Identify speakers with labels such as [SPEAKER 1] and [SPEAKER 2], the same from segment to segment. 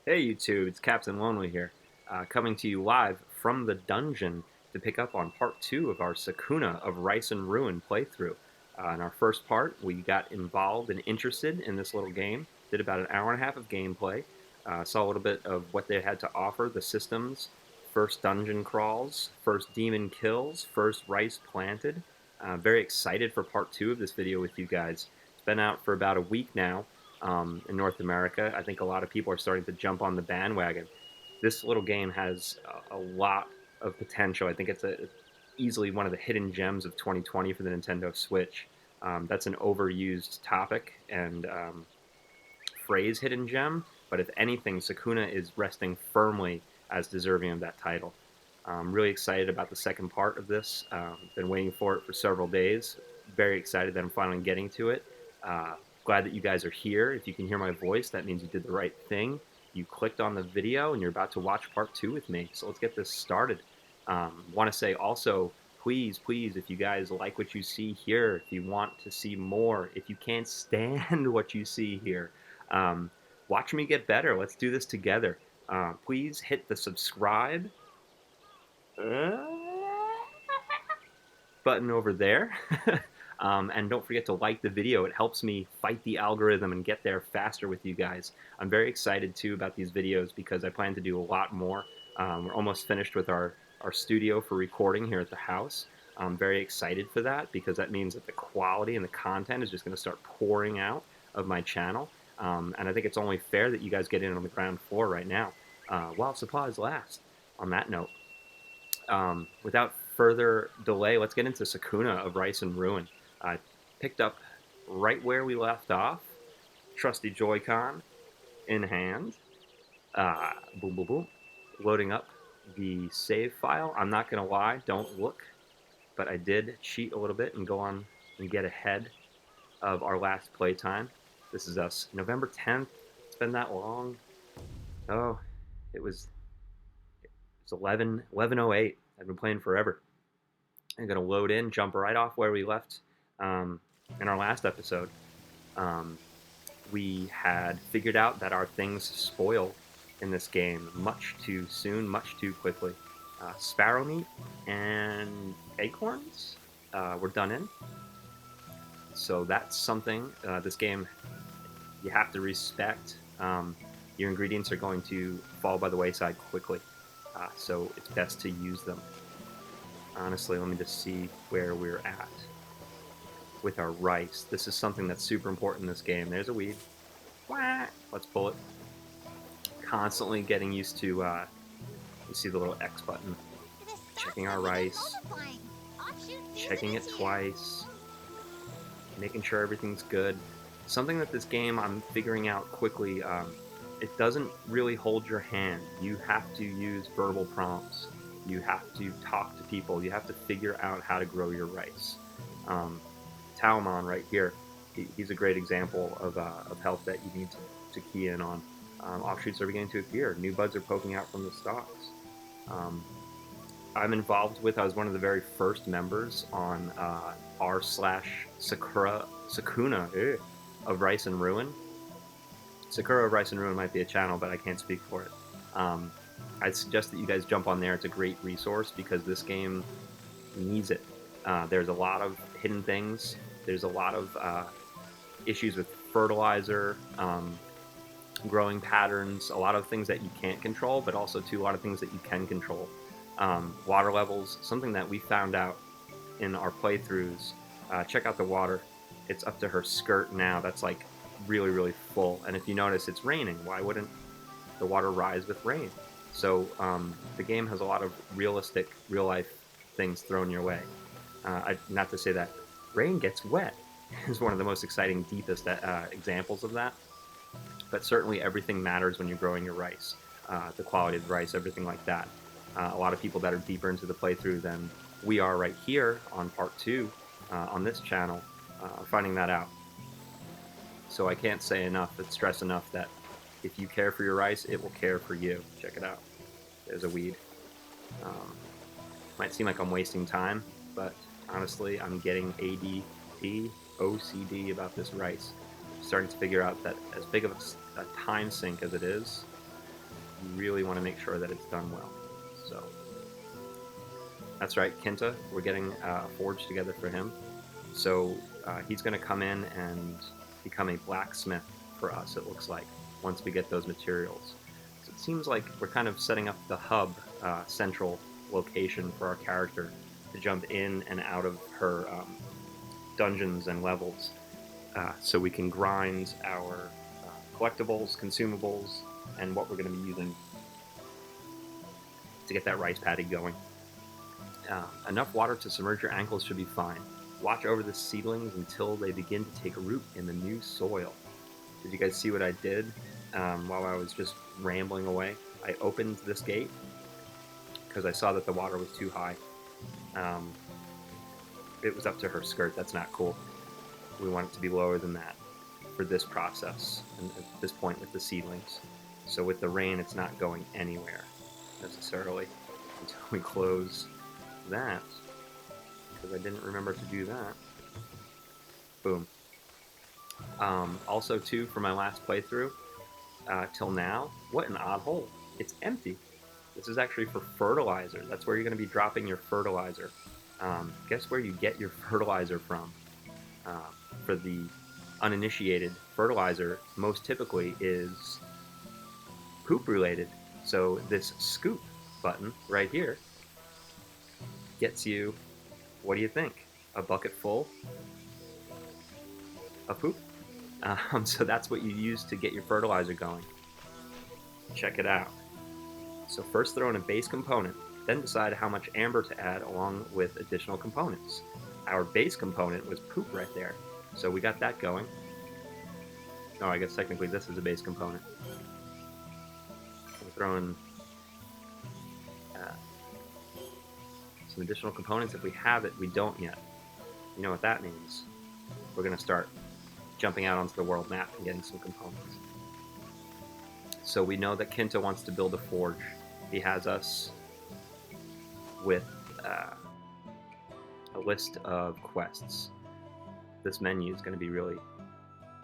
[SPEAKER 1] Hey YouTube, it's Captain Lonely here, coming to you live from the dungeon to pick up on part 2 of our Sakuna of Rice and Ruin playthrough. In our first part, we got involved and interested in this little game, did about an hour and a half of gameplay, saw a little bit of what they had to offer, the systems, first dungeon crawls, first demon kills, first rice planted. Very excited for part 2 of this video with you guys. It's been out for about a week now, in North America. I think a lot of people are starting to jump on the bandwagon. This little game has a lot of potential. I think it's easily one of the hidden gems of 2020 for the Nintendo Switch. That's an overused topic and phrase, hidden gem, but if anything, Sakuna is resting firmly as deserving of that title. I'm really excited about the second part of this. Been waiting for it for several days. Very excited that I'm finally getting to it. Glad that you guys are here. If you can hear my voice, that means you did the right thing. You clicked on the video and you're about to watch part 2 with me. So let's get this started. Want to say also, please, please, if you guys like what you see here, if you want to see more, if you can't stand what you see here, um, watch me get better. Let's do this together. Please hit the subscribe uh, button over there. And don't forget to like the video. It helps me fight the algorithm and get there faster with you guys. I'm very excited too about these videos because I plan to do a lot more. We're almost finished with our studio for recording here at the house. I'm very excited for that because that means that the quality and the content is just going to start pouring out of my channel. And I think it's only fair that you guys get in on the ground floor right now while supplies last. On that note, without further delay, let's get into Sakuna of Rice and Ruin. I picked up right where we left off, trusty Joy-Con in hand. Boom, boom, boom. Loading up the save file. I'm not going to lie, don't look, but I did cheat a little bit and go on and get ahead of our last playtime. This is us, November 10th. It's been that long. Oh, it was it's 11:08. I've been playing forever. I'm gonna load in, jump right off where we left um, in our last episode. Um, we had figured out that our things spoil in this game much too soon, much too quickly. Sparrow meat and acorns were done in, so that's something this game you have to respect. Your ingredients are going to fall by the wayside quickly, so it's best to use them. Honestly, let me just see where we're at with our rice. This is something that's super important in this game. There's a weed. Wah! Let's pull it. Constantly getting used to, you see the little X button. Checking our rice. Checking it twice. Making sure everything's good. Something that this game I'm figuring out quickly, it doesn't really hold your hand. You have to use verbal prompts. You have to talk to people. You have to figure out how to grow your rice. Talmon right here, he's a great example of health that you need to key in on. Offshoots are beginning to appear. New buds are poking out from the stalks. Um, I'm involved with, I was one of the very first members on r slash Sakuna of Rice and Ruin. Sakura of Rice and Ruin might be a channel, but I can't speak for it. I'd suggest that you guys jump on there. It's a great resource because this game needs it. There's a lot of hidden things. There's a lot of issues with fertilizer, growing patterns, a lot of things that you can't control, but also too a lot of things that you can control. Water levels, something that we found out in our playthroughs. Check out the water. It's up to her skirt now. That's like really, really full. And if you notice, it's raining. Why wouldn't the water rise with rain? So the game has a lot of realistic, real life things thrown your way. Not to say that rain gets wet is one of the most exciting, deepest examples of that. But certainly everything matters when you're growing your rice. The quality of the rice, everything like that. A lot of people that are deeper into the playthrough than we are right here on part 2 on this channel are finding that out. So I can't say enough, but stress enough that if you care for your rice, it will care for you. Check it out. There's a weed. Might seem like I'm wasting time, but honestly, I'm getting ADD, OCD about this rice. I'm starting to figure out that as big of a time sink as it is, You really want to make sure that it's done well. So that's right, Kinta, we're getting a forge together for him. So he's going to come in and become a blacksmith for us, it looks like, once we get those materials. So it seems like we're kind of setting up the hub central location for our character to jump in and out of her dungeons and levels, so we can grind our collectibles, consumables, and what we're going to be using to get that rice paddy going. Enough water to submerge your ankles should be fine. Watch over the seedlings until they begin to take root in the new soil. Did you guys see what I did while I was just rambling away? I opened this gate because I saw that the water was too high. It was up to her skirt. That's not cool. We want it to be lower than that for this process and at this point with the seedlings. So with the rain, it's not going anywhere necessarily until we close that, because I didn't remember to do that. Boom. Also, too, for my last playthrough, till now, what an odd hole. It's empty. This is actually for fertilizer. That's where you're going to be dropping your fertilizer. Guess where you get your fertilizer from? For the uninitiated, fertilizer most typically is poop related. So this scoop button right here gets you, what do you think? A bucket full of poop? So that's what you use to get your fertilizer going. Check it out. So first throw in a base component, then decide how much amber to add along with additional components. Our base component was poop right there, so we got that going. Oh, I guess technically this is a base component. We'll throw in some additional components. If we have it, we don't yet. You know what that means. We're going to start jumping out onto the world map and getting some components. So we know that Kinta wants to build a forge. He has us with a list of quests. This menu is going to be really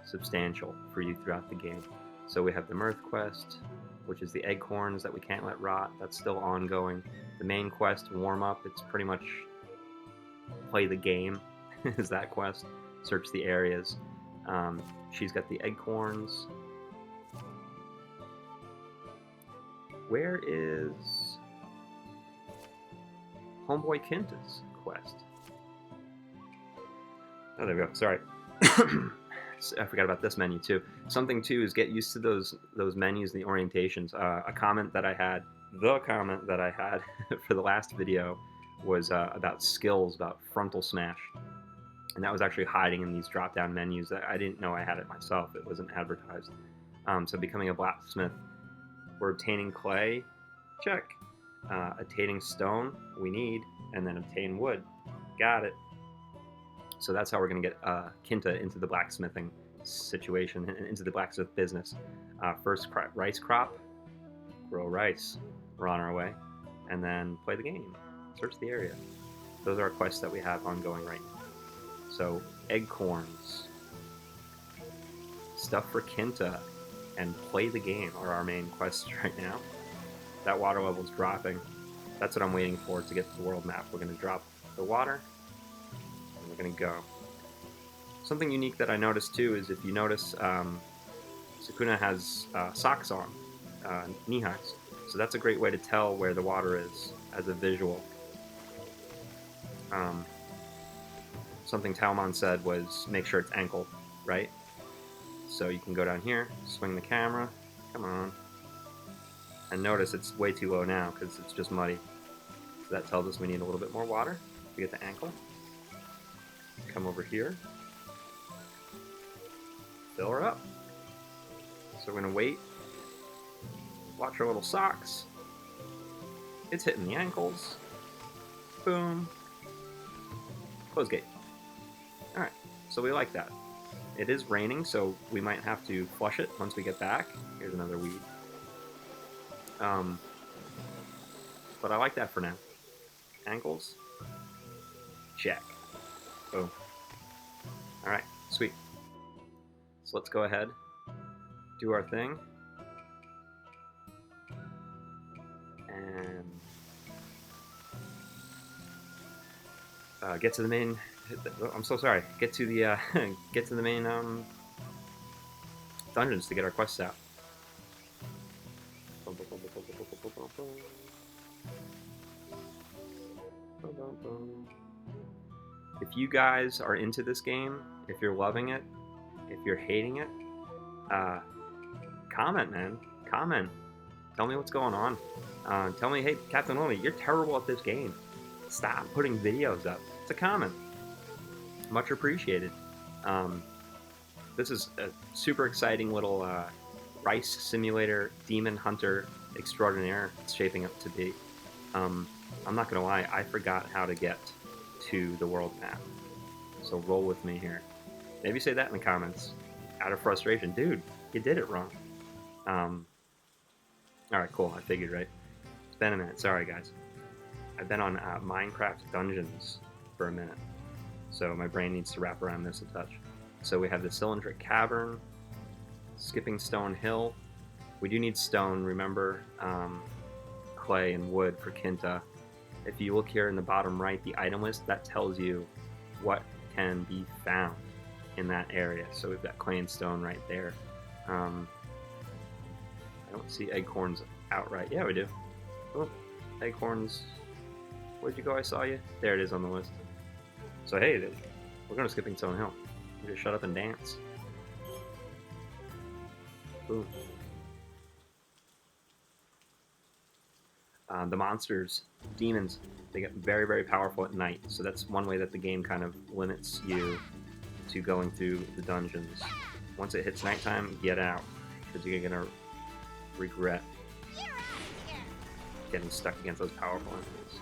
[SPEAKER 1] substantial for you throughout the game. So we have the Mirth quest, which is the acorns that we can't let rot. That's still ongoing. The main quest, warm up, it's pretty much play the game is that quest. Search the areas. She's got the acorns. Where is Homeboy Kinta's quest? Oh, there we go. Sorry. I forgot about this menu too. Something too is get used to those menus, the orientations. The comment that I had for the last video was about skills, about frontal smash, and that was actually hiding in these drop-down menus. I didn't know I had it myself. It wasn't advertised. So becoming a blacksmith, we're obtaining clay, check. Obtaining stone, we need, and then obtain wood. Got it. So that's how we're going to get Kinta into the blacksmithing situation, into the blacksmith business. First, rice crop, grow rice. We're on our way. And then play the game. Search the area. Those are our quests that we have ongoing right now. So, acorns, stuff for Kinta, and play the game are our main quests right now. That water level's dropping. That's what I'm waiting for to get to the world map. We're going to drop the water, and we're going to go. Something unique that I noticed too is if you notice, Sukuna has socks on, knee highs. So that's a great way to tell where the water is as a visual. Something Talmon said was make sure it's ankle, right? So you can go down here, swing the camera, come on. And notice it's way too low now because it's just muddy. So that tells us we need a little bit more water to get the ankle. Come over here. Fill her up. So we're going to wait. Watch our little socks. It's hitting the ankles. Boom. Close gate. Alright, so we like that. It is raining, so we might have to flush it once we get back. Here's another weed. But I like that for now. Ankles. Check. Boom. Alright, sweet. So let's go ahead, do our thing. And get to the main. I'm so sorry. Get to the get to the main dungeons to get our quests out. If you guys are into this game, if you're loving it, if you're hating it, comment, man. Comment. Tell me what's going on. Tell me, hey, Captain Lily, you're terrible at this game. Stop putting videos up. It's a comment. Much appreciated. This is a super exciting little Rice Simulator Demon Hunter extraordinaire it's shaping up to be. I'm not gonna lie, I forgot how to get to the world map. So roll with me here. Maybe say that in the comments. Out of frustration. Dude, you did it wrong. Alright, cool. I figured, right? It's been a minute. Sorry, guys. I've been on Minecraft Dungeons for a minute. So my brain needs to wrap around this a touch. So we have the Cylindric Cavern, Skipping Stone Hill. We do need stone, remember, clay and wood for Kinta. If you look here in the bottom right, the item list, that tells you what can be found in that area. So we've got clay and stone right there. I don't see acorns outright. Yeah, we do. Oh, acorns. Where'd you go? I saw you. There it is on the list. So hey, we're going to Skipping Stone Hill. You just shut up and dance. Boom. The monsters, demons, they get very, very powerful at night. So that's one way that the game kind of limits you to going through the dungeons. Once it hits nighttime, get out, because you're going to regret getting stuck against those powerful enemies.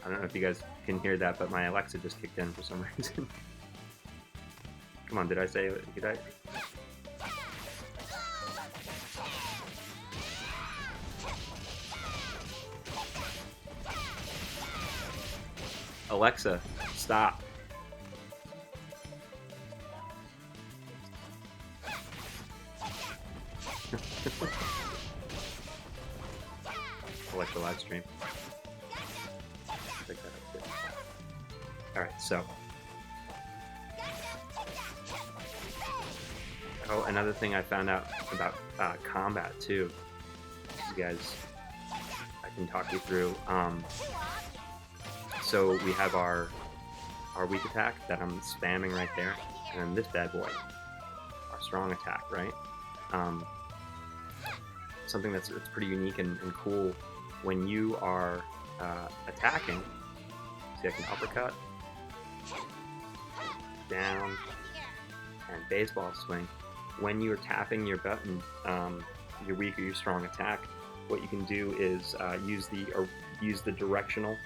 [SPEAKER 1] I don't know if you guys can hear that, but my Alexa just kicked in for some reason. Come on, did I say it? Did I? Alexa, stop. Alexa live stream. Pick that up too. Alright, so. Oh, another thing I found out about combat too. You guys, I can talk you through. So we have our weak attack that I'm spamming right there, and then this bad boy, our strong attack, right? Something that's pretty unique and cool when you are attacking. See, I can uppercut, down, and baseball swing. When you're tapping your button, your weak or your strong attack, what you can do is use the directional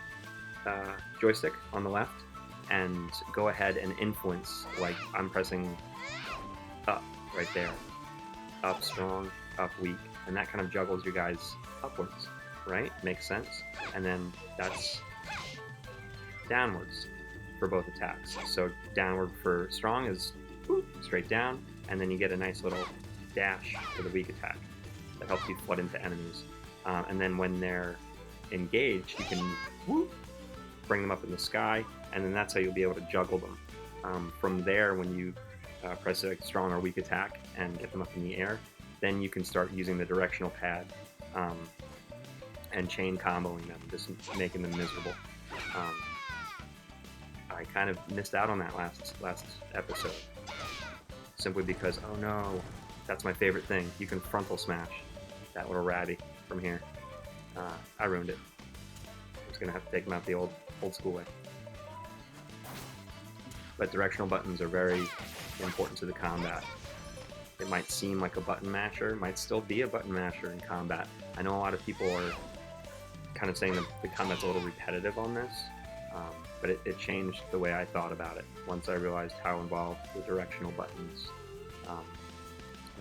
[SPEAKER 1] joystick on the left and go ahead and influence, like I'm pressing up right there. Up strong, up weak, and that kind of juggles your guys upwards, right? Makes sense? And then that's downwards for both attacks. So downward for strong is straight down, and then you get a nice little dash for the weak attack that helps you flood into enemies. And then when they're engaged, you can bring them up in the sky, and then that's how you'll be able to juggle them. From there, when you press a strong or weak attack and get them up in the air, then you can start using the directional pad and chain comboing them, just making them miserable. I kind of missed out on that last episode, simply because, oh no, that's my favorite thing. You can frontal smash that little rabby from here. I ruined it. I'm just gonna have to take them out the old school way. But directional buttons are very important to the combat. It might seem like a button masher, might still be a button masher in combat. I know a lot of people are kind of saying that the combat's a little repetitive on this, but it changed the way I thought about it once I realized how involved the directional buttons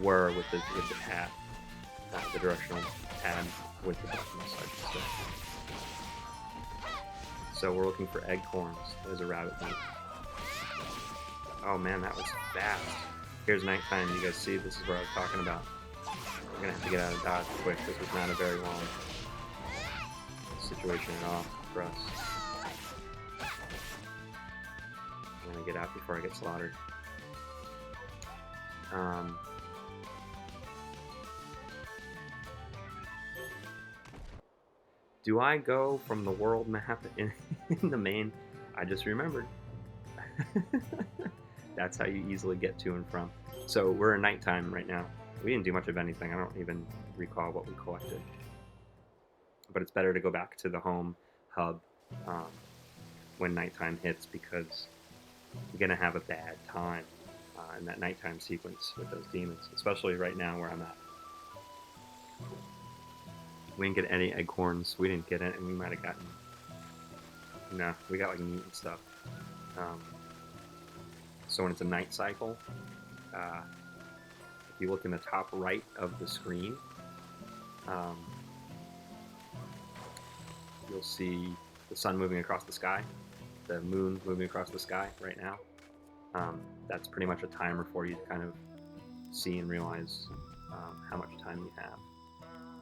[SPEAKER 1] were with the pad, the directional pad with the buttons, I should say. So we're looking for egg corns. There's a rabbit meat. Oh man, that was fast. Here's nighttime. You guys see? This is what I was talking about. We're gonna have to get out of Dodge quick. This was not a very long situation at all for us. I'm gonna get out before I get slaughtered. Do I go from the world map in the main? I just remembered. That's how you easily get to and from. So we're in nighttime right now. We didn't do much of anything. I don't even recall what we collected. But it's better to go back to the home hub when nighttime hits because you're going to have a bad time in that nighttime sequence with those demons, especially right now where I'm at. We didn't get any acorns. We didn't get it, and we might have gotten... No, we got like meat and stuff. So when it's a night cycle, if you look in the top right of the screen, you'll see the sun moving across the sky, the moon moving across the sky right now. That's pretty much a timer for you to kind of see and realize how much time you have.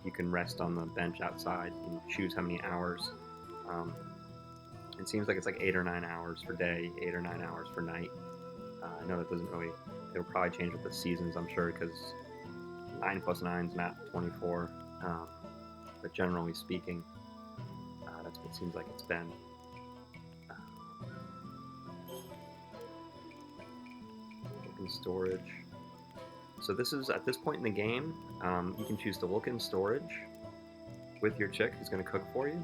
[SPEAKER 1] You can rest on the bench outside and choose how many hours. It seems like it's like 8 or 9 hours for day, 8 or 9 hours for night. I know that doesn't really, it'll probably change with the seasons, I'm sure, because 9 plus 9 is not 24. But generally speaking, that's what it seems like it's been. Open storage. So this is, at this point in the game, you can choose to look in storage with your chick who's going to cook for you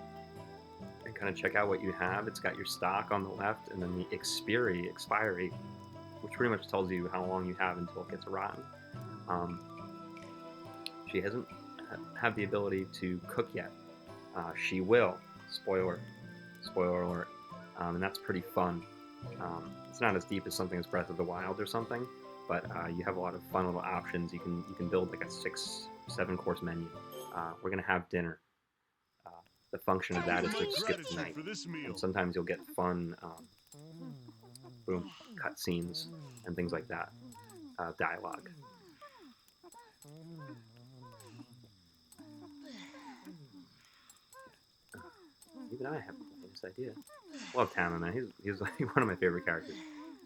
[SPEAKER 1] and kind of check out what you have. It's got your stock on the left and then the expiry, which pretty much tells you how long you have until it gets rotten. She hasn't had the ability to cook yet. She will. Spoiler alert. And that's pretty fun. It's not as deep as something as Breath of the Wild or something, but you have a lot of fun little options. You can build like a 6-7 course menu. We're gonna have dinner. The function of that is to skip the night, and sometimes you'll get fun cutscenes and things like that, dialogue. Even I have this idea. Love Tama, man. He's like one of my favorite characters.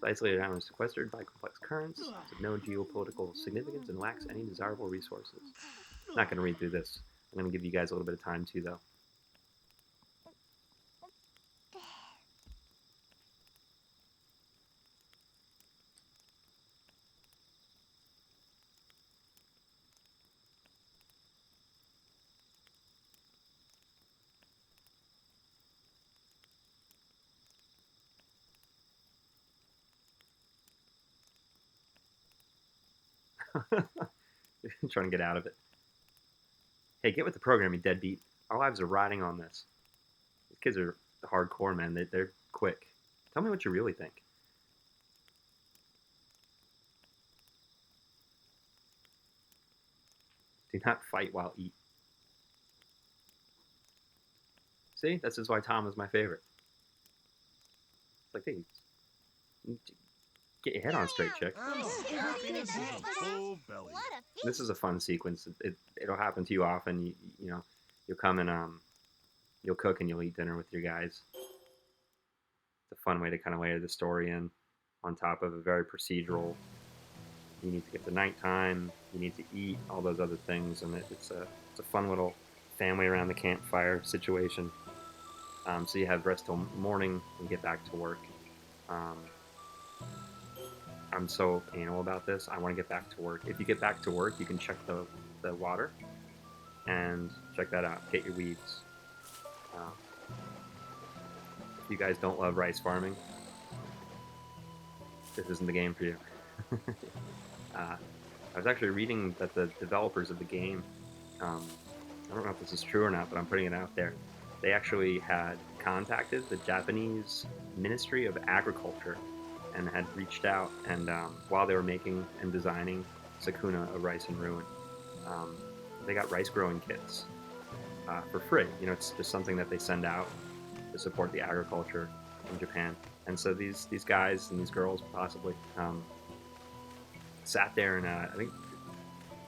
[SPEAKER 1] The isolated island is sequestered by complex currents, with no geopolitical significance, and lacks any desirable resources. I'm not going to read through this. I'm going to give you guys a little bit of time too, though. Trying to get out of it. Hey, get with the program, you deadbeat. Our lives are riding on this. These kids are hardcore, man. They're quick. Tell me what you really think. Do not fight while eat. See, this is why Tom is my favorite. It's like, hey, get your head on straight, chick. This is a fun sequence. It'll happen to you often. You know, you'll come and you'll cook and you'll eat dinner with your guys. It's a fun way to kind of layer the story in on top of a very procedural. You need to get to nighttime. You need to eat all those other things, and it's a fun little family around the campfire situation. So you have rest till morning and get back to work. I'm so anal about this. I want to get back to work. If you get back to work, you can check the water and check that out. Get your weeds. If you guys don't love rice farming, this isn't the game for you. I was actually reading that the developers of the game, I don't know if this is true or not, but I'm putting it out there. They actually had contacted the Japanese Ministry of Agriculture and had reached out, and while they were making and designing Sakuna of Rice and Ruin, they got rice growing kits for free. You know, it's just something that they send out to support the agriculture in Japan. And so these guys and these girls possibly sat there and I think,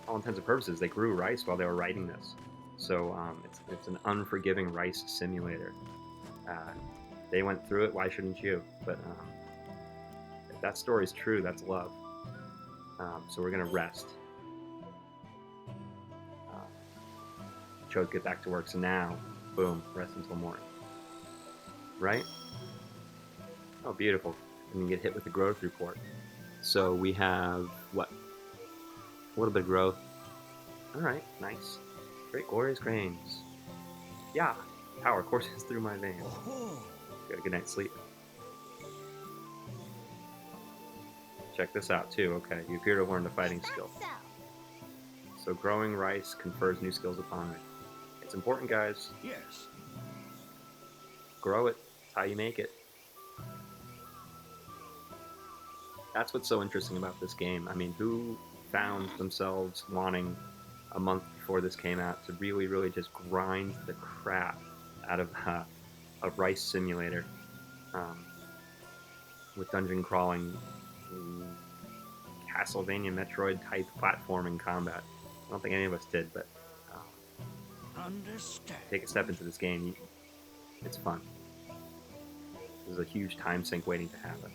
[SPEAKER 1] all intents and purposes, they grew rice while they were writing this. So it's an unforgiving rice simulator. Uh, they went through it. Why shouldn't you? But if that story's true, that's love. So we're gonna rest. Chose get back to work. So now, boom, rest until morning. Right? Oh, beautiful. And you get hit with the growth report. So we have what? A little bit of growth. All right, nice. Great, glorious grains. Yeah, power courses through my veins. Got a good night's sleep. Check this out too. Okay, you appear to have learned a fighting skill. So growing rice confers new skills upon me. It's important, guys.
[SPEAKER 2] Yes.
[SPEAKER 1] Grow it. It's how you make it. That's what's so interesting about this game. I mean, who found themselves wanting a month before this came out to really, really just grind the crap out of a rice simulator with dungeon crawling, Castlevania Metroid type platforming combat. I don't think any of us did, but take a step into this game. It's fun. There's a huge time sink waiting to happen.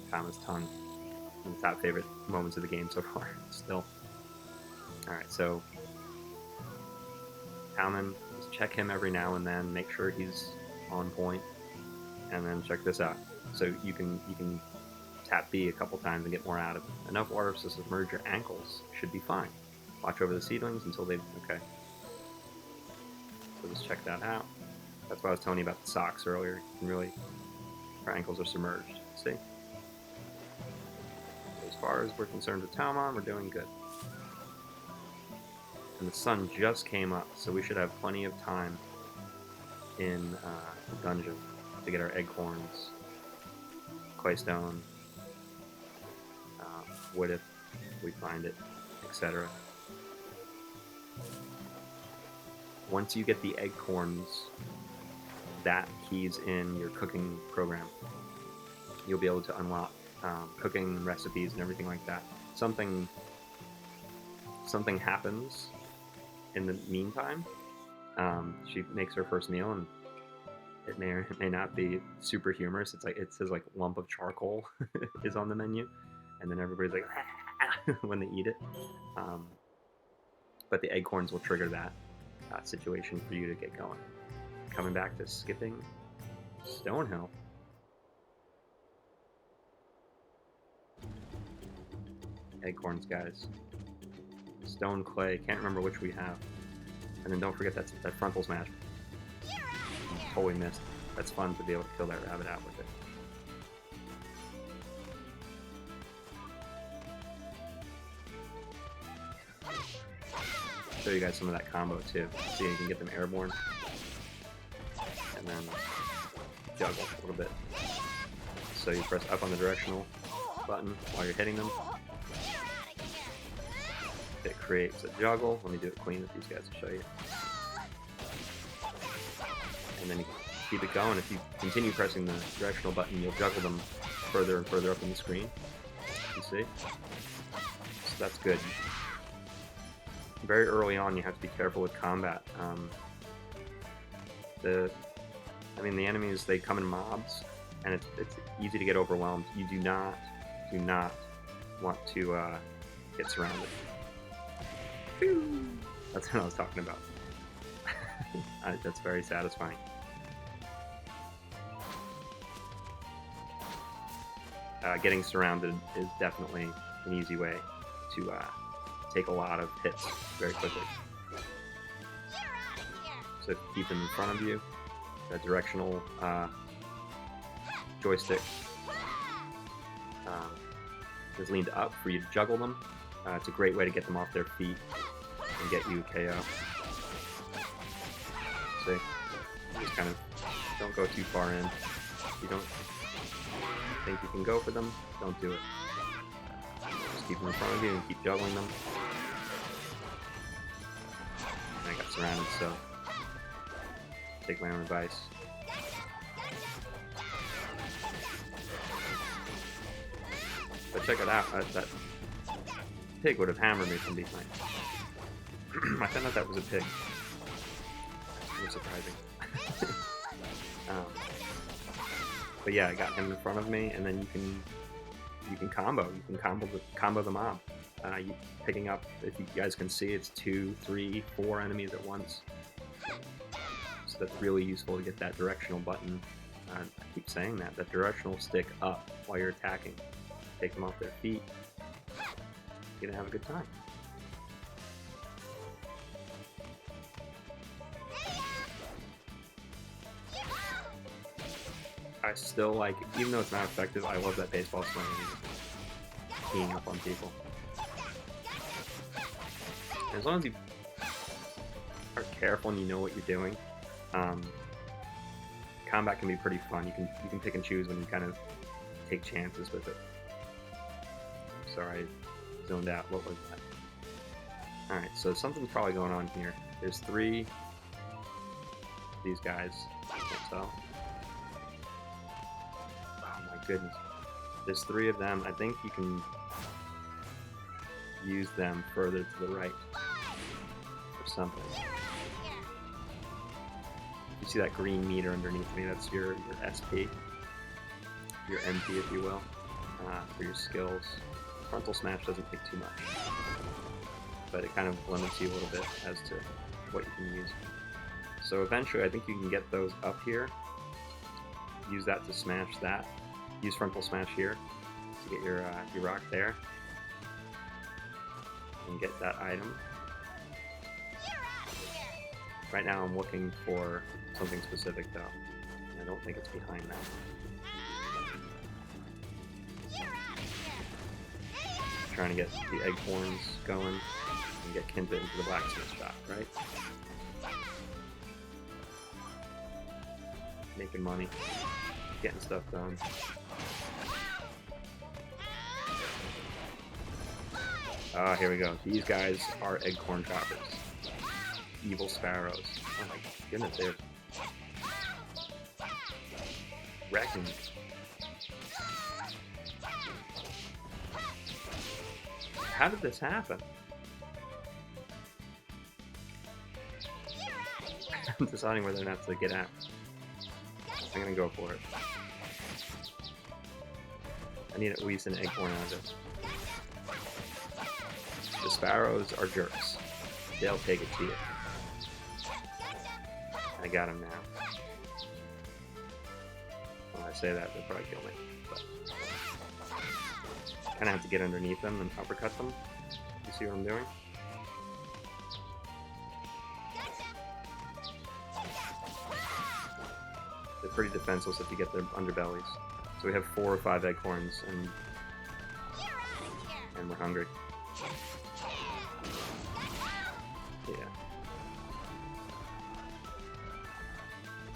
[SPEAKER 1] Thomas Tongue, one of the top favorite moments of the game so far, still. Alright, so Talman, just check him every now and then, make sure he's on point, and then check this out. So you can tap B a couple times and get more out of it. Enough water to submerge your ankles should be fine. Watch over the seedlings until they... okay. So just check that out. That's why I was telling you about the socks earlier. You can really... our ankles are submerged. See? So as far as we're concerned with Talmon, we're doing good. And the sun just came up, so we should have plenty of time in the dungeon to get our acorns, claystone, wood if we find it, etc. Once you get the acorns, that keys in your cooking program. You'll be able to unlock cooking recipes and everything like that. Something happens in the meantime. She makes her first meal, and it may or may not be super humorous. It's like, it says like lump of charcoal is on the menu, and then everybody's like when they eat it. But the acorns will trigger that situation for you to get going. Coming back to skipping Stonehill. Acorns, guys. Stone, clay, can't remember which we have. And then don't forget that frontal smash. Totally missed. That's fun to be able to kill that rabbit out with it. Show you guys some of that combo too. See, you can get them airborne. And then juggle a little bit. So you press up on the directional button while you're hitting them. It creates a juggle. Let me do it clean with these guys to show you. And then you keep it going. If you continue pressing the directional button, you'll juggle them further and further up on the screen. You see? So that's good. Very early on, you have to be careful with combat. The enemies, they come in mobs, and it's easy to get overwhelmed. You do not want to get surrounded. That's what I was talking about. That's very satisfying. Getting surrounded is definitely an easy way to take a lot of hits very quickly. So keep them in front of you. That directional joystick is leaned up for you to juggle them. It's a great way to get them off their feet and get you KO. See? Just kind of don't go too far in. If you don't think you can go for them, don't do it. Just keep them in front of you and keep juggling them. And I got surrounded, so take my own advice. But check it out. That pig would have hammered me from behind. I found out that was a pig. It was surprising. But yeah, I got him in front of me, and then you can combo. You can combo the mob. Picking up, if you guys can see, it's 2, 3, 4 enemies at once. So that's really useful to get that directional button. I keep saying that directional stick up while you're attacking. Take them off their feet. You're gonna have a good time. I still like, even though it's not effective, I love that baseball swing and teeing up on people. As long as you are careful and you know what you're doing, combat can be pretty fun. You can pick and choose when you kind of take chances with it. Sorry, I zoned out. What was that? Alright, so something's probably going on here. There's 3 of these guys. I can't tell. Oh my goodness. There's 3 of them. I think you can use them further to the right or something. You see that green meter underneath me? That's your SP, your MP, if you will, for your skills. Frontal Smash doesn't take too much, but it kind of limits you a little bit as to what you can use. So eventually, I think you can get those up here. Use that to smash that. Use Frontal Smash here to get your rock there, and get that item. Right now, I'm looking for something specific, though. I don't think it's behind that. Trying to get the Egghorns going and get Kinta into the blacksmith shop, right? Making money, getting stuff done. Ah, here we go. These guys are Egghorn choppers. Evil sparrows. Oh my goodness, they're wrecking. How did this happen? I'm deciding whether or not to get out. I'm gonna go for it. I need at least an Egghorn out of it. The sparrows are jerks. They'll take it to you. I got him now. When I say that, they'll probably kill me. But kind of have to get underneath them and uppercut them. You see what I'm doing? They're pretty defenseless if you get their underbellies. So we have 4 or 5 Egghorns, and we're hungry. Yeah.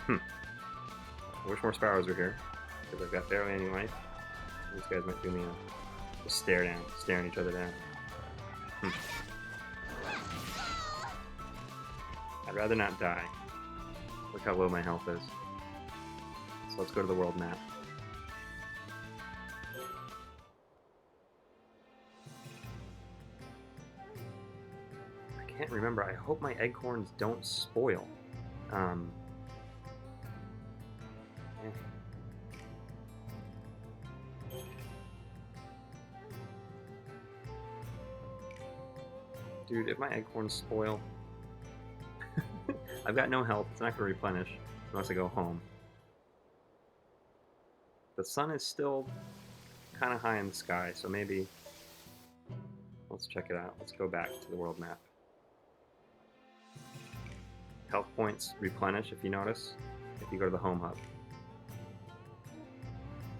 [SPEAKER 1] I wish more sparrows were here, because I've got barely any life. These guys might do me a stare down, staring each other down. I'd rather not die. Look how low my health is. So let's go to the world map. I can't remember. I hope my Egghorns don't spoil. Yeah. Dude, if my Egghorns spoil, I've got no health. It's not going to replenish unless I go home. The sun is still kind of high in the sky, so maybe... Let's check it out. Let's go back to the world map. Health points replenish, if you notice, if you go to the home hub.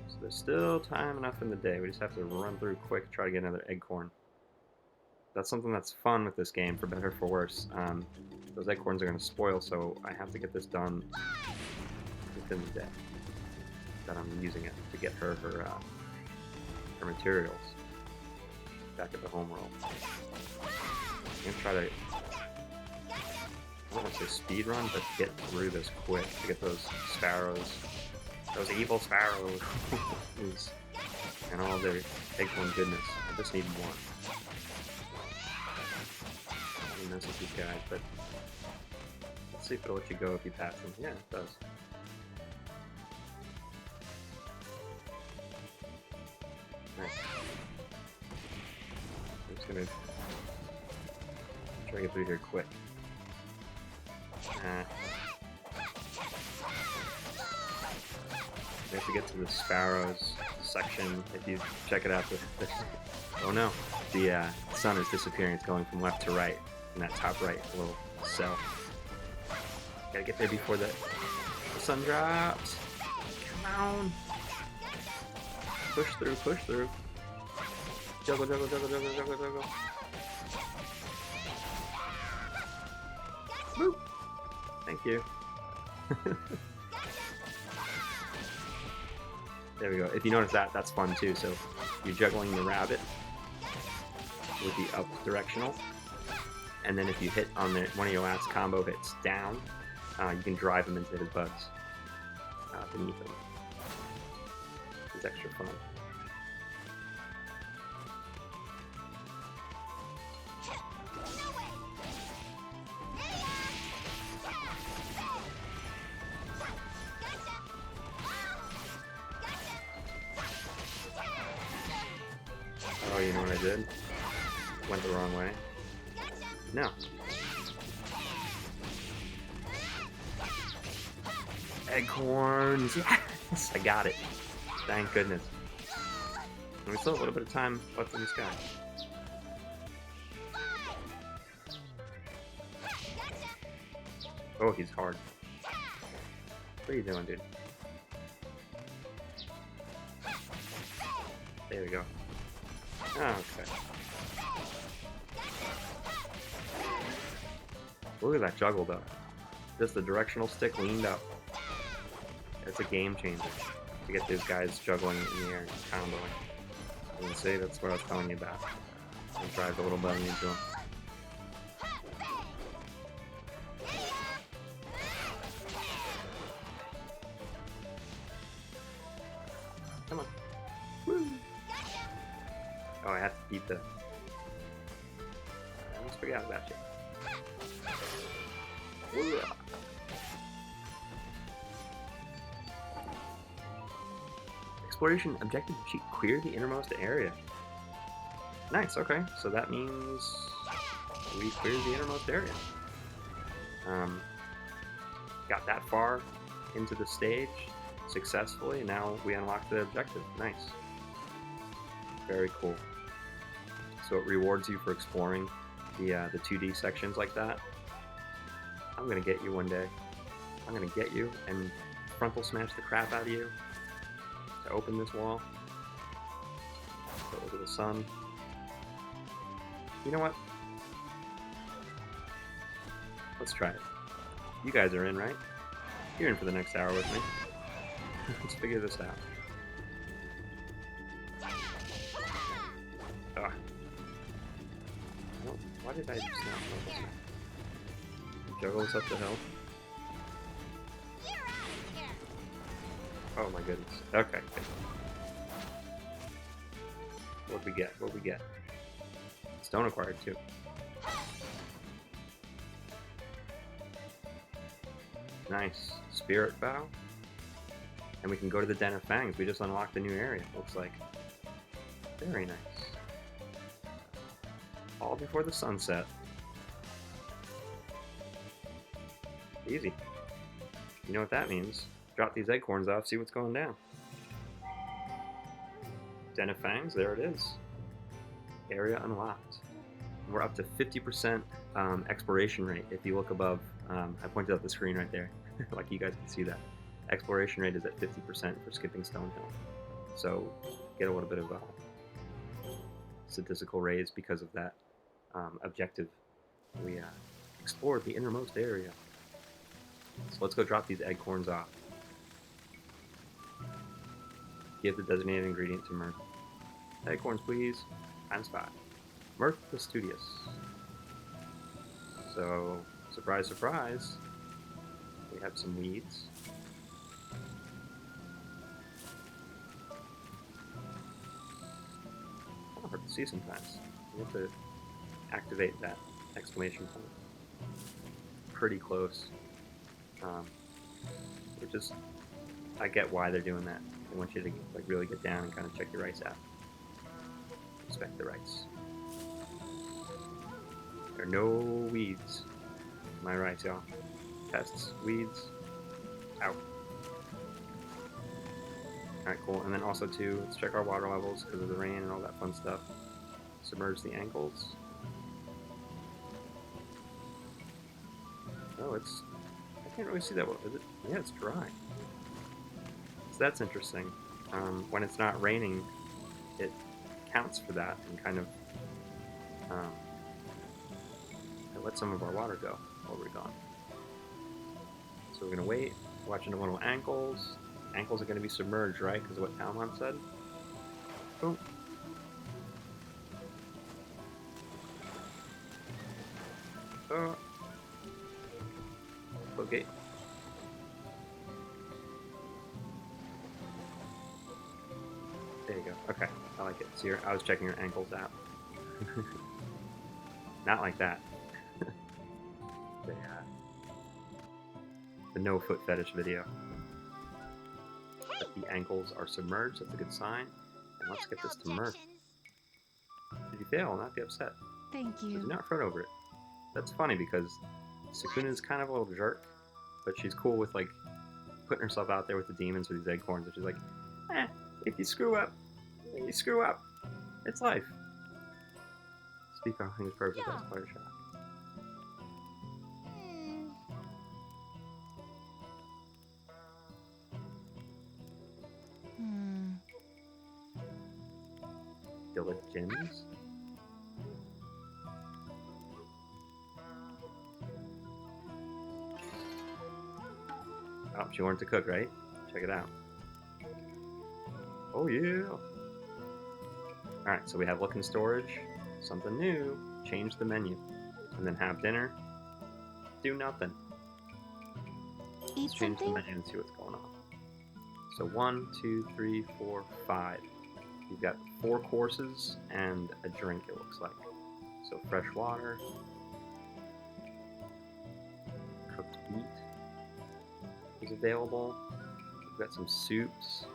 [SPEAKER 1] So there's still time enough in the day. We just have to run through quick, try to get another Egghorn. That's something that's fun with this game, for better or for worse. Those Egghorns are going to spoil, so I have to get this done within the day that I'm using it to get her materials back at the home world. I'm going to try to, I don't want to say speed run, but get through this quick to get those sparrows, those evil sparrows. and all their acorn goodness. I just need one. I don't mess with these guys, but let's see if it'll let you go if you pass them. Yeah, it does. Nice. I'm just gonna try to get through here quick. You have to get to the sparrows section. If you check it out, oh no, the sun is disappearing. It's going from left to right in that top right little cell. Gotta get there before the sun drops. Come on. Push through, push through. Juggle, juggle, juggle, juggle, juggle, juggle. Woo! Thank you. There we go. If you notice that, that's fun too. So you're juggling the rabbit with the up directional, and then if you hit on one of your last combo hits down, you can drive them into the bugs beneath them. It's extra fun. Oh, you know what I did? Went the wrong way. No. Acorns! Yes! I got it. Thank goodness. And we still have a little bit of time left in the sky. Oh, he's hard. What are you doing, dude? There we go. Oh, okay. Look at that juggle, though. Just the directional stick leaned up. It's a game changer to get those guys juggling in the air and comboing. And see, that's what I was telling you about. And drive the little bunny into them. Come on. Woo! Oh, I have to beat the... I almost forgot about you. Woo! Exploration objective sheet, clear the innermost area. Nice, okay. So that means we cleared the innermost area. Got that far into the stage successfully, and now we unlock the objective. Nice. Very cool. So it rewards you for exploring the 2D sections like that. I'm gonna get you one day. I'm gonna get you and frontal smash the crap out of you to open this wall. Go over the sun. You know what? Let's try it. You guys are in, right? You're in for the next hour with me. Let's figure this out. Ah. Well, why did I just not notice that? Juggle us up the hill. Oh my goodness. Okay. What'd we get? What'd we get? Stone acquired too. Nice. Spirit bow. And we can go to the Den of Fangs. We just unlocked a new area, looks like. Very nice. All before the sunset. Easy. You know what that means. Drop these acorns off, see what's going down. Den of Fangs, there it is. Area unlocked. We're up to 50% exploration rate. If you look above, I pointed out the screen right there, like you guys can see that. Exploration rate is at 50% for skipping Stonehill. So get a little bit of a statistical raise because of that objective. We explored the innermost area. So let's go drop these acorns off. Give the designated ingredient to Mirth. Acorns, please. Times 5. Mirth the Studious. So, surprise, surprise. We have some weeds. see sometimes. You have to activate that exclamation point. Pretty close. Which is, I get why they're doing that. They want you to like really get down and kind of check your rice out. Inspect the rice. There are no weeds in my rice, y'all. Pests, weeds, out. Alright, cool. And then also too, let's check our water levels because of the rain and all that fun stuff. Submerge the ankles. Oh, it's... I can't really see that well. Is it? Yeah, it's dry. So that's interesting. When it's not raining, it counts for that and kind of it lets some of our water go while we're gone. So we're going to wait, watching the little ankles. Ankles are going to be submerged, right? Because of what Talmon said. Boom. Oh. Okay. There you go. Okay, I like it. So I was checking your ankles out. Not like that. The no foot fetish video. But the ankles are submerged. That's a good sign. And let's get this to Murph. If you fail, not be upset.
[SPEAKER 2] Thank you.
[SPEAKER 1] So do not fret over it. That's funny because Sukuna is kind of a little jerk, but she's cool with like putting herself out there with the demons with these acorns. And she's like, if you screw up, you screw up. It's life. Speak on things perfect. That's quite a shot. Diligence. Oh, she wanted to cook, right? Check it out. Oh yeah. Alright, so we have look in storage. Something new. Change the menu. And then have dinner. Do nothing. Let's change the menu and see what's going on. So 1, 2, 3, 4, 5. You've got 4 courses and a drink, it looks like. So fresh water. Cooked meat is available. We've got some soups.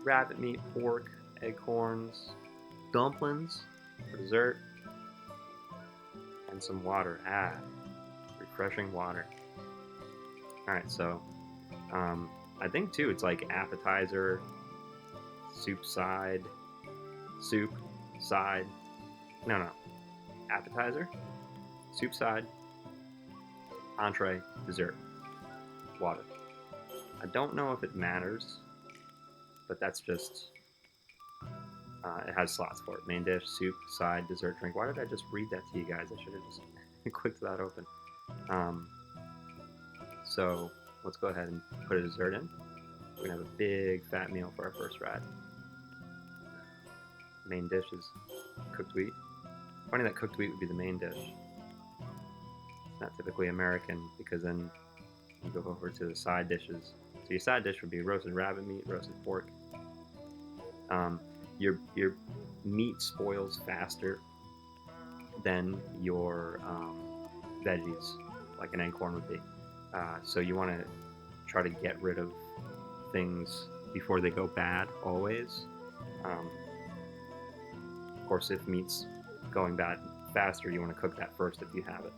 [SPEAKER 1] Rabbit meat, pork, acorns, dumplings for dessert, and some water. Refreshing water. Alright, so I think too it's like appetizer, soup side, appetizer, soup side, entree, dessert, water. I don't know if it matters, but that's just, it has slots for it. Main dish, soup, side, dessert, drink. Why did I just read that to you guys? I should have just clicked that open. So let's go ahead and put a dessert in. We're gonna have a big fat meal for our first ride. Main dish is cooked wheat. Funny that cooked wheat would be the main dish. It's not typically American because then you go over to the side dishes. So your side dish would be roasted rabbit meat, roasted pork. Your meat spoils faster than your veggies, like an acorn would be. So you want to try to get rid of things before they go bad, always. Of course, if meat's going bad faster, you want to cook that first if you have it.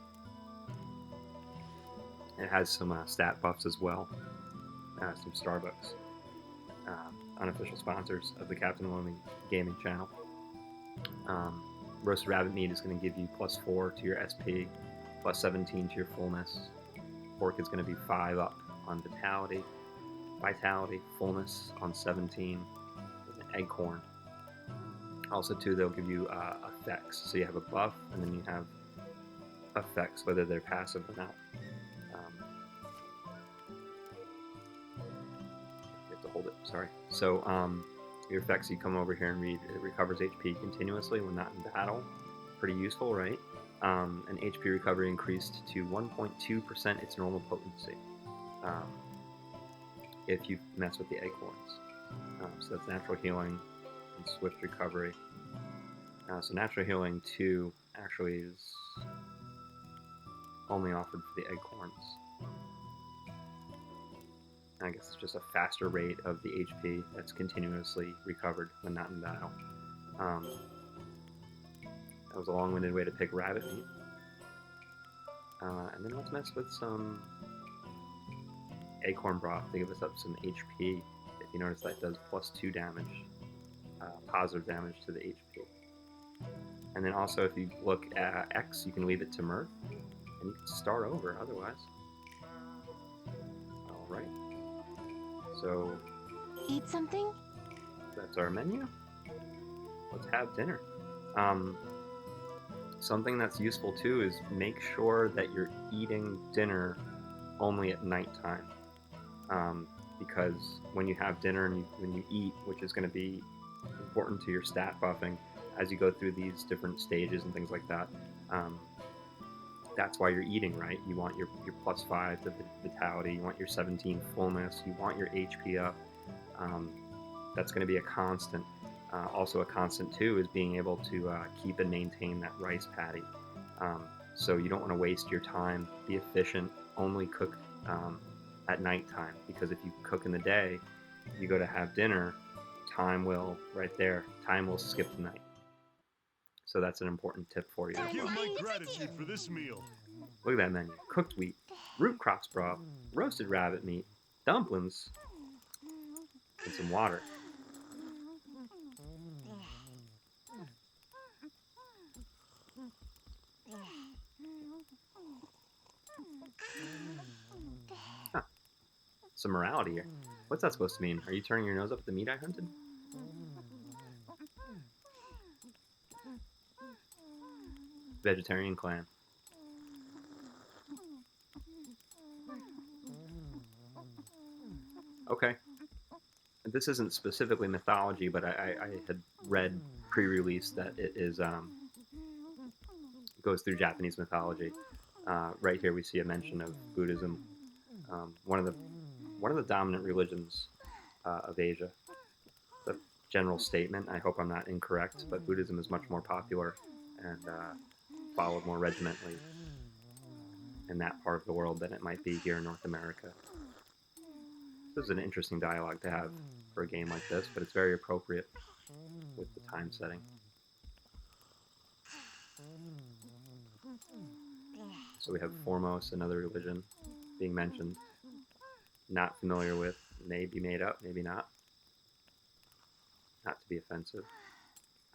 [SPEAKER 1] It has some stat buffs as well, some Starbucks. Unofficial sponsors of the Captain Lonely Gaming channel. Roasted rabbit meat is going to give you +4 to your SP, +17 to your fullness. Pork is going to be 5 up on vitality, fullness on 17, with an acorn. Also, too, they'll give you effects. So you have a buff, and then you have effects, whether they're passive or not. You have to hold it, sorry. So your effects, you come over here and read, it recovers HP continuously when not in battle. Pretty useful, right? And HP recovery increased to 1.2% its normal potency. if you mess with the acorns. So that's natural healing and swift recovery. So natural healing 2 actually is only offered for the acorns. I guess it's just a faster rate of the HP that's continuously recovered when not in battle. That was a long-winded way to pick rabbit meat. And then let's mess with some acorn broth to give us up some HP. If you notice, that does +2 damage, positive damage to the HP. And then also, if you look at X, you can leave it to Mirth, and you can start over otherwise. Alright. So,
[SPEAKER 2] Eat something?
[SPEAKER 1] that's our menu. Let's have dinner. Something that's useful too is make sure that you're eating dinner only at nighttime. Because when you have dinner and when you eat, which is going to be important to your stat buffing as you go through these different stages and things like that, that's why you're eating, right? You want your +5 to vitality, you want your 17 fullness, you want your HP up. That's going to be a constant. Also a constant too is being able to keep and maintain that rice patty. So you don't want to waste your time. Be efficient. Only cook at nighttime, because if you cook in the day, you go to have dinner, time will skip the night. So that's an important tip for you.
[SPEAKER 3] I give my gratitude for this meal.
[SPEAKER 1] Look at that menu. Cooked wheat, root crops broth, roasted rabbit meat, dumplings, and some water. Huh. Some morality here. What's that supposed to mean? Are you turning your nose up at the meat I hunted? Vegetarian clan. Okay. This isn't specifically mythology, but I had read pre-release that it is goes through Japanese mythology. Right here we see a mention of Buddhism, one of the dominant religions of Asia. The general statement. I hope I'm not incorrect, but Buddhism is much more popular and followed more regimentally in that part of the world than it might be here in North America. This is an interesting dialogue to have for a game like this, but it's very appropriate with the time setting. So we have Foremost, another religion being mentioned. Not familiar with, maybe made up, maybe not. Not to be offensive.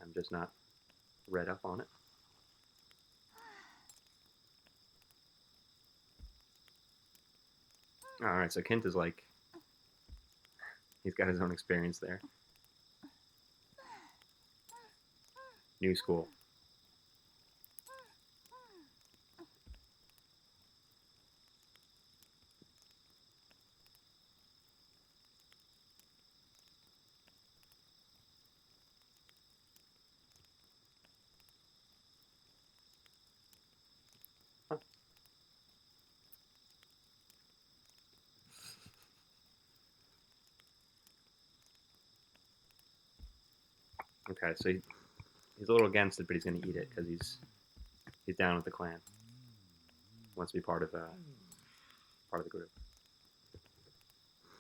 [SPEAKER 1] I'm just not read up on it. Alright, so Kent is like, he's got his own experience there. New school. Huh. Okay, so he's a little against it, but he's going to eat it because he's down with the clan. Wants to be part of the group.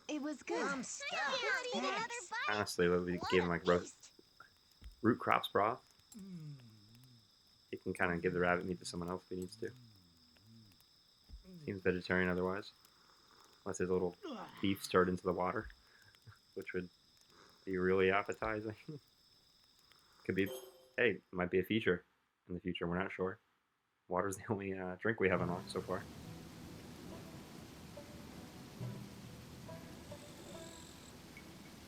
[SPEAKER 2] It was good.
[SPEAKER 3] I'm stuffed.
[SPEAKER 2] Eat another bite.
[SPEAKER 1] Honestly, we gave him like root crops broth. He can kind of give the rabbit meat to someone else if he needs to. Seems vegetarian otherwise, unless there's a little beef stirred into the water, which would be really appetizing. Could be, hey, it might be a feature in the future. We're not sure. Water's the only drink we have unlocked so far.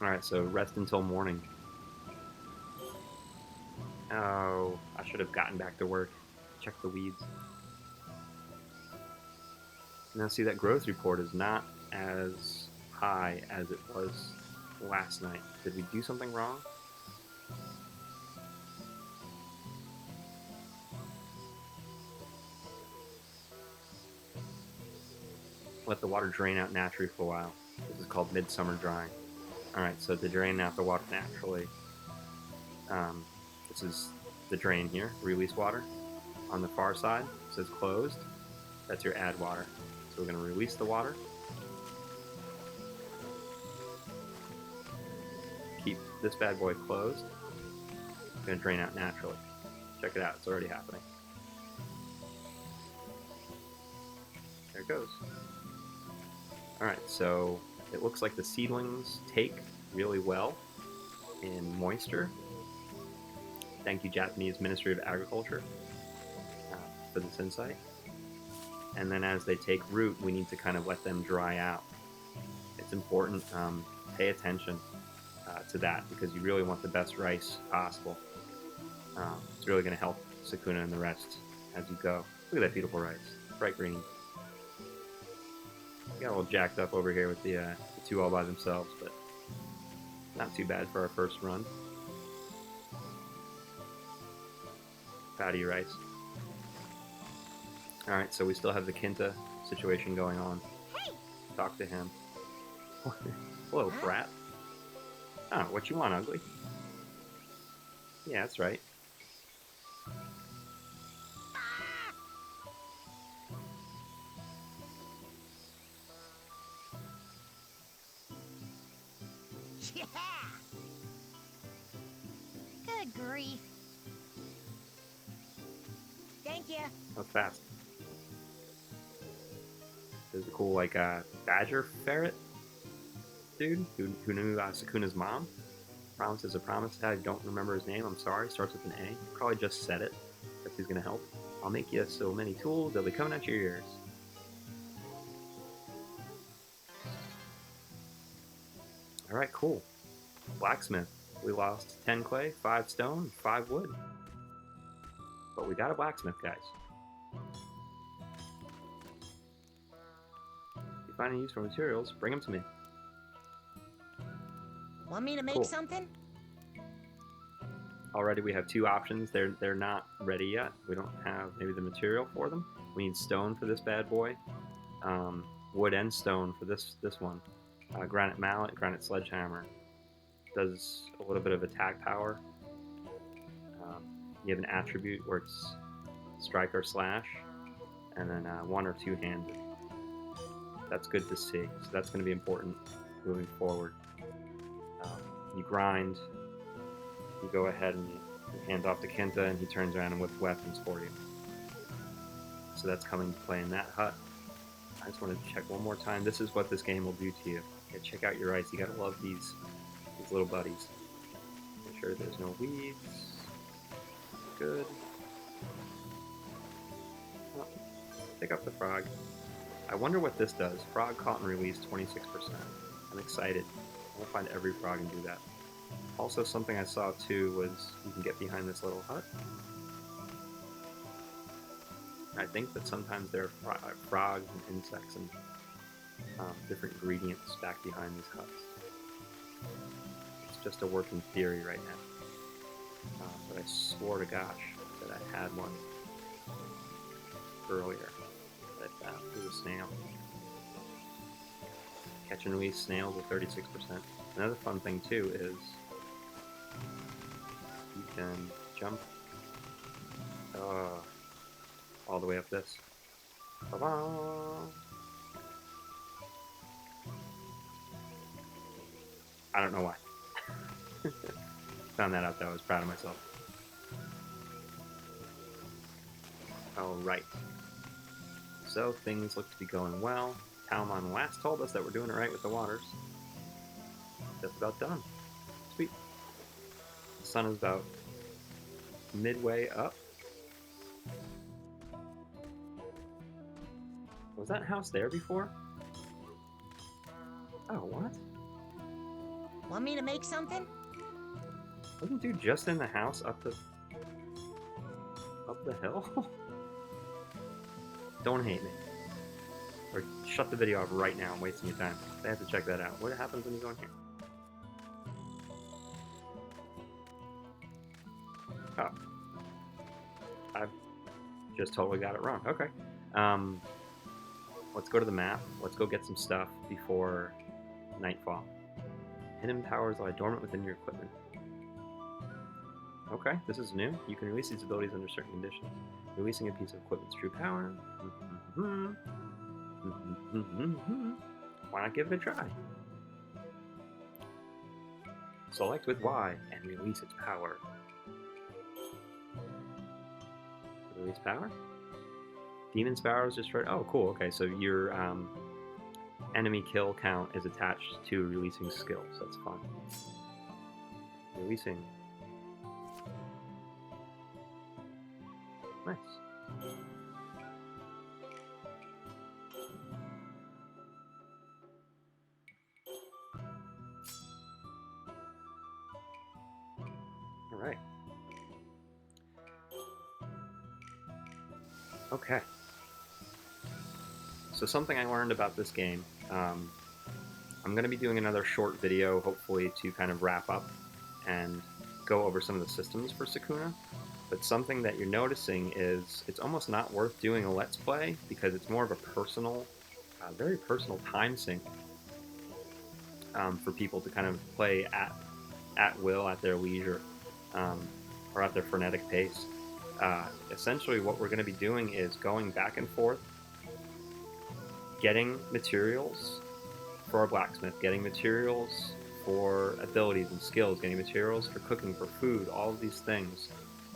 [SPEAKER 1] Alright, so rest until morning. Oh, I should have gotten back to work. Check the weeds. Now see, that growth report is not as high as it was last night. Did we do something wrong? Let the water drain out naturally for a while. This is called midsummer drying. Alright, so to drain out the water naturally, this is the drain here, release water. On the far side, it says closed. That's your add water. So we're going to release the water. Keep this bad boy closed. It's going to drain out naturally. Check it out, it's already happening. There it goes. Alright, so it looks like the seedlings take really well in moisture. Thank you, Japanese Ministry of Agriculture, for this insight. And then as they take root, we need to kind of let them dry out. It's important, pay attention to that, because you really want the best rice possible. It's really going to help Sukuna and the rest as you go. Look at that beautiful rice, bright green. Got a little jacked up over here with the two all by themselves, but not too bad for our first run. Patty rice. Alright, so we still have the Kinta situation going on.
[SPEAKER 2] Hey!
[SPEAKER 1] Talk to him. Hello, brat. Oh, what you want, ugly? Yeah, that's right.
[SPEAKER 2] Yeah! Good grief. Thank you.
[SPEAKER 1] That was fast. There's a cool, like, badger ferret dude who knew Sukuna's mom. Promise is a promise. I don't remember his name, I'm sorry. Starts with an A. Probably just said it. Guess he's gonna help. I'll make you so many tools, they'll be coming out your ears. Alright, cool. Blacksmith. We lost 10 clay, 5 stone, 5 wood. But we got a blacksmith, guys. If you find any useful materials, bring them to me.
[SPEAKER 2] Want me to make
[SPEAKER 1] Cool.
[SPEAKER 2] something?
[SPEAKER 1] Already we have 2 options. They're not ready yet. We don't have maybe the material for them. We need stone for this bad boy. Wood and stone for this one. Granite mallet, granite sledgehammer. Does a little bit of attack power. You have an attribute where it's strike or slash, and then 1 or 2 handed. That's good to see. So that's going to be important moving forward. You grind. You go ahead and you hand off to Kinta, and he turns around and whips weapons for you. So that's coming to play in that hut. I just wanted to check one more time. This is what this game will do to you. Yeah, check out your ice. You gotta love these little buddies. Make sure there's no weeds. Good. Oh, pick up the frog. I wonder what this does. Frog caught and released 26%. I'm excited. I will find every frog and do that. Also, something I saw too was you can get behind this little hut. I think that sometimes there are frogs and insects and different ingredients back behind these huts. It's just a working theory right now. But I swore to gosh that I had one earlier that I found. It was a snail. Catch and release snails with 36%. Another fun thing too is you can jump all the way up this. Ta-da! I don't know why. Found that out though, I was proud of myself. Alright. So things look to be going well. Talmon last told us that we're doing it right with the waters. Just about done. Sweet. The sun is about midway up. Was that house there before? Oh, what?
[SPEAKER 2] Want me to make something?
[SPEAKER 1] Wasn't dude just in the house up the hill? Don't hate me. Or shut the video off right now. I'm wasting your time. I have to check that out. What happens when you go in here? Oh. I've just totally got it wrong. Okay. Let's go to the map. Let's go get some stuff before Nightfall. Hidden powers lie dormant within your equipment. Okay, this is new. You can release these abilities under certain conditions. Releasing a piece of equipment's true power. Why not give it a try? Select with Y and release its power. Release power? Demon Sparrows destroyed. Oh, cool. Okay, so your enemy kill count is attached to releasing skills. That's fun. Releasing. Nice. All right. Okay. So something I learned about this game, I'm going to be doing another short video, hopefully to kind of wrap up and go over some of the systems for Sakuna. But something that you're noticing is it's almost not worth doing a Let's Play because it's more of a personal, very personal time sink for people to kind of play at will, at their leisure, or at their frenetic pace. Essentially what we're going to be doing is going back and forth, getting materials for our blacksmith, getting materials for abilities and skills, getting materials for cooking, for food, all of these things,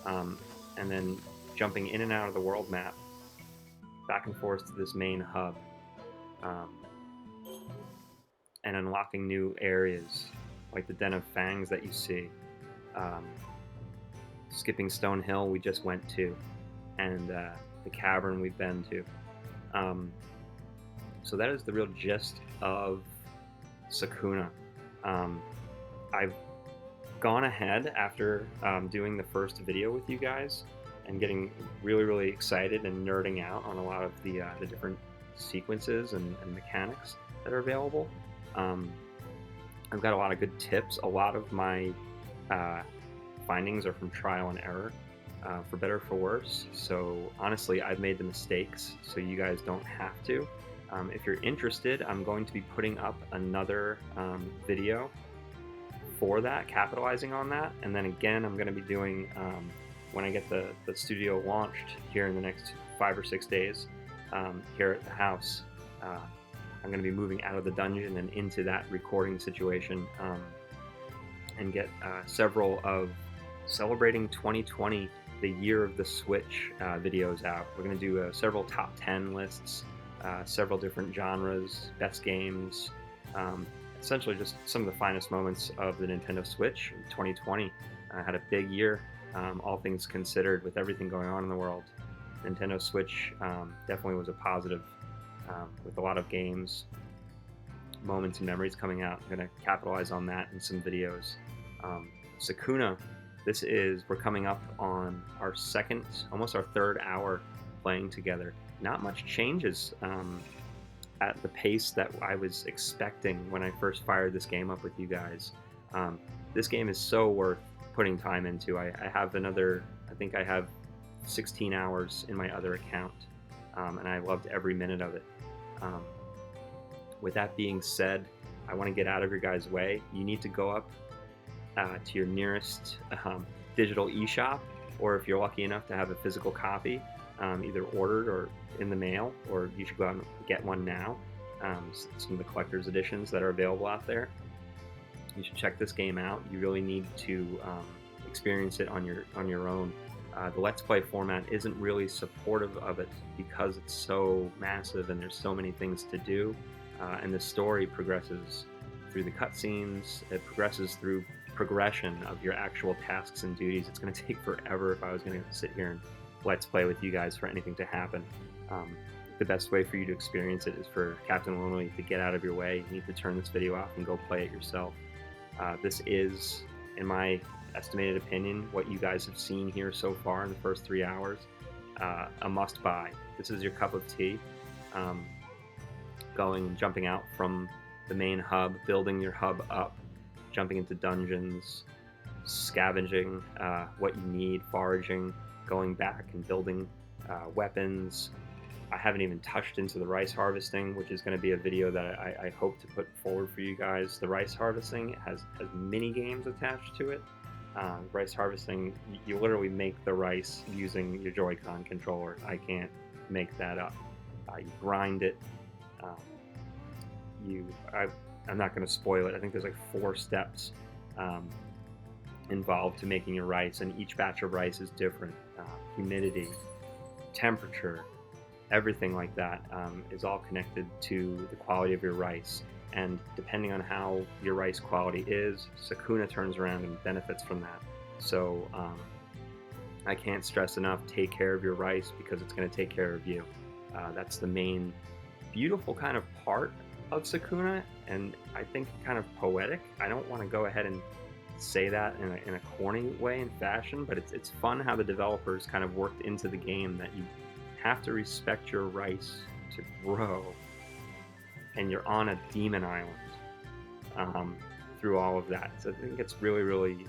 [SPEAKER 1] and then jumping in and out of the world map, back and forth to this main hub, and unlocking new areas, like the Den of Fangs that you see, skipping Stone Hill we just went to, and the cavern we've been to. So that is the real gist of Sakuna. I've gone ahead after doing the first video with you guys and getting really excited and nerding out on a lot of the different sequences and mechanics that are available. I've got a lot of good tips. A lot of my findings are from trial and error, for better or for worse. So honestly, I've made the mistakes so you guys don't have to. If you're interested, I'm going to be putting up another video for that, capitalizing on that, and then again I'm going to be doing, when I get the studio launched here in the next 5 or 6 days, here at the house, I'm going to be moving out of the dungeon and into that recording situation, and get several of celebrating 2020, the year of the Switch, videos out. We're going to do several top 10 lists, several different genres, best games, essentially just some of the finest moments of the Nintendo Switch. 2020 had a big year, all things considered, with everything going on in the world. Nintendo Switch definitely was a positive, with a lot of games, moments, and memories coming out. I'm going to capitalize on that in some videos. Sakuna, we're coming up on our second, almost our third hour playing together. Not much changes at the pace that I was expecting when I first fired this game up with you guys. This game is so worth putting time into. I have another, I think I have 16 hours in my other account, and I loved every minute of it. With that being said, I want to get out of your guys' way. You need to go up to your nearest digital eShop, or if you're lucky enough to have a physical copy, either ordered or in the mail, or you should go out and get one now. Some of the collector's editions that are available out there. You should check this game out. You really need to experience it on your own. The Let's Play format isn't really supportive of it because it's so massive and there's so many things to do, and the story progresses through the cutscenes. It progresses through progression of your actual tasks and duties. It's going to take forever if I was going to sit here and Let's Play with you guys for anything to happen. The best way for you to experience it is for Captain Lonely to get out of your way. You need to turn this video off and go play it yourself. This is, in my estimated opinion, what you guys have seen here so far in the first 3 hours, a must-buy. This is your cup of tea. Jumping out from the main hub, building your hub up, jumping into dungeons, scavenging what you need, foraging, going back and building weapons, I haven't even touched into the rice harvesting, which is going to be a video that I hope to put forward for you guys. The rice harvesting has mini games attached to it. Rice harvesting, you literally make the rice using your Joy-Con controller. I can't make that up. You grind it. I'm not going to spoil it. I think there's like 4 steps involved to making your rice, and each batch of rice is different. Humidity, temperature, everything like that is all connected to the quality of your rice. And depending on how your rice quality is, Sakuna turns around and benefits from that. So I can't stress enough, take care of your rice because it's going to take care of you. That's the main beautiful kind of part of Sakuna, and I think kind of poetic. I don't want to go ahead and say that in a corny way and fashion, but it's fun how the developers kind of worked into the game that you have to respect your rice to grow, and you're on a demon island through all of that. So I think it's really, really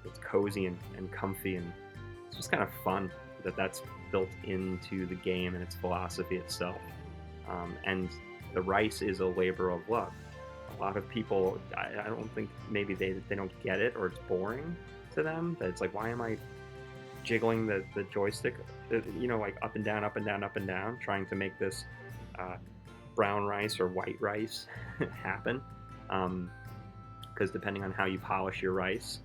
[SPEAKER 1] it's cozy and comfy, and it's just kind of fun that that's built into the game and its philosophy itself. And the rice is a labor of love. A lot of people, I don't think, maybe they don't get it, or it's boring to them. That it's like, why am I jiggling the joystick, like up and down, up and down, up and down, trying to make this brown rice or white rice happen? Because depending on how you polish your rice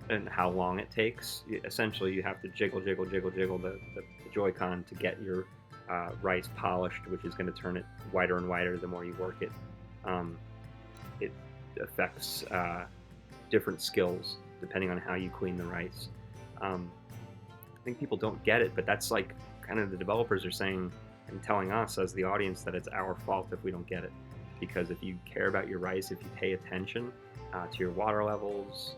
[SPEAKER 1] and how long it takes, essentially you have to jiggle the Joy-Con to get your rice polished, which is going to turn it whiter and whiter the more you work it. It affects different skills depending on how you clean the rice. I think people don't get it, but that's like kind of the developers are saying and telling us as the audience that it's our fault if we don't get it. Because if you care about your rice, if you pay attention to your water levels,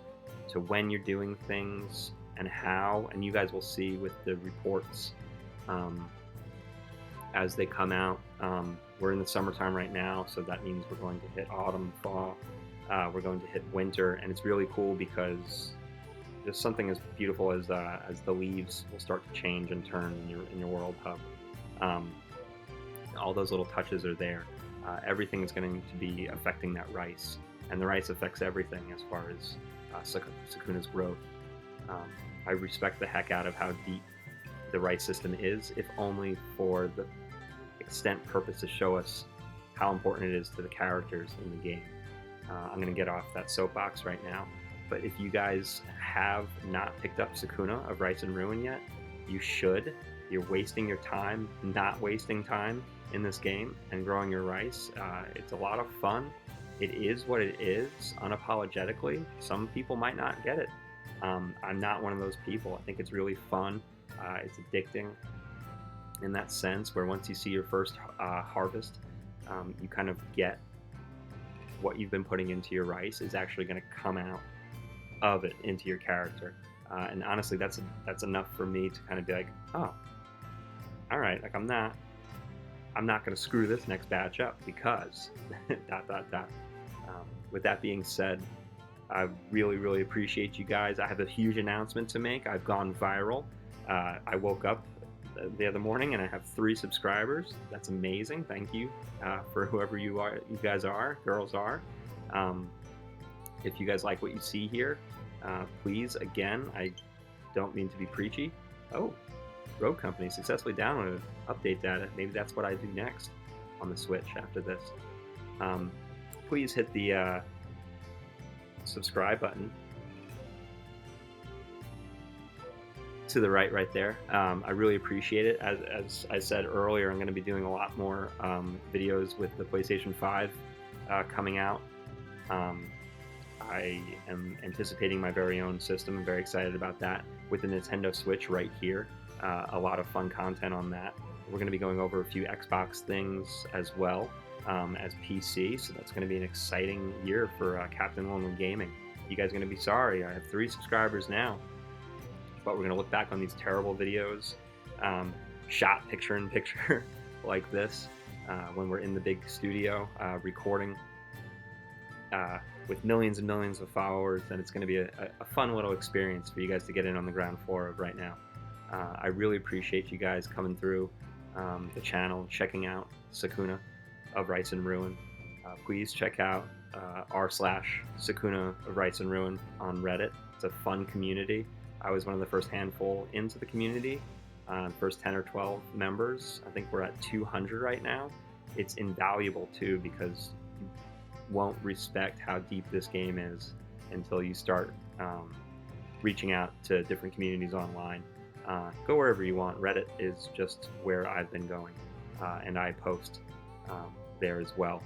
[SPEAKER 1] to when you're doing things and how, and you guys will see with the reports as they come out. We're in the summertime right now, so that means we're going to hit autumn, fall. We're going to hit winter, and it's really cool because just something as beautiful as the leaves will start to change and turn in your World Hub. All those little touches are there. Everything is going to be affecting that rice, and the rice affects everything as far as Sakuna's growth. I respect the heck out of how deep the rice system is, if only for the extent purpose to show us how important it is to the characters in the game. I'm going to get off that soapbox right now, but if you guys have not picked up Sakuna of Rice and Ruin yet, you should. You're wasting your time not wasting time in this game and growing your rice. It's a lot of fun. It is what it is, unapologetically. Some people might not get it. I'm not one of those people. I think it's really fun. It's addicting in that sense, where once you see your first harvest, you kind of get what you've been putting into your rice is actually going to come out of it into your character. And honestly, that's enough for me to kind of be like, oh, all right, like I'm not going to screw this next batch up because ... With that being said, I really, really appreciate you guys. I have a huge announcement to make. I've gone viral. I woke up the other morning and I have 3 subscribers. That's amazing. Thank you for whoever you guys are, girls are. If you guys like what you see here, please, again, I don't mean to be preachy. Oh, Rogue Company successfully downloaded. Update data. Maybe that's what I do next on the Switch after this. Please hit the subscribe button to the right there. I really appreciate it. As I said earlier, I'm going to be doing a lot more videos with the PlayStation 5 coming out. I am anticipating my very own system. I'm very excited about that. With the Nintendo Switch right here, a lot of fun content on that. We're going to be going over a few Xbox things as well as PC, so that's going to be an exciting year for Captain Lonely Gaming. You guys are going to be sorry. I have 3 subscribers now, but we're going to look back on these terrible videos, shot picture-in-picture like this, when we're in the big studio recording with millions and millions of followers, and it's going to be a fun little experience for you guys to get in on the ground floor of right now. I really appreciate you guys coming through the channel, checking out Sakuna of Rice and Ruin. Please check out r/Sakuna of Rice and Ruin on Reddit. It's a fun community. I was one of the first handful into the community, first 10 or 12 members. I think we're at 200 right now. It's invaluable too, because you won't respect how deep this game is until you start reaching out to different communities online. Go wherever you want. Reddit is just where I've been going, and I post there as well.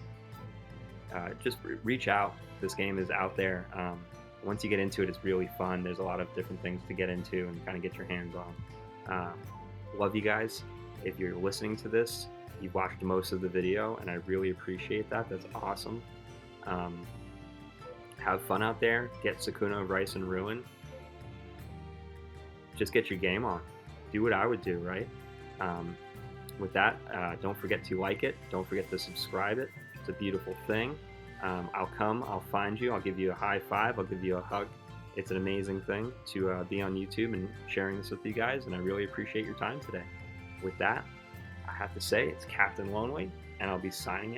[SPEAKER 1] Just reach out. This game is out there. Once you get into it, it's really fun. There's a lot of different things to get into and kind of get your hands on. Love you guys. If you're listening to this, you've watched most of the video, and I really appreciate that. That's awesome. Have fun out there. Get Sakuna of Rice and Ruin. Just get your game on. Do what I would do, right? With that, don't forget to like it. Don't forget to subscribe it. It's a beautiful thing. I'll find you. I'll give you a high five. I'll give you a hug. It's an amazing thing to be on YouTube and sharing this with you guys, and I really appreciate your time today. With that, I have to say it's Captain Lonely, and I'll be signing out.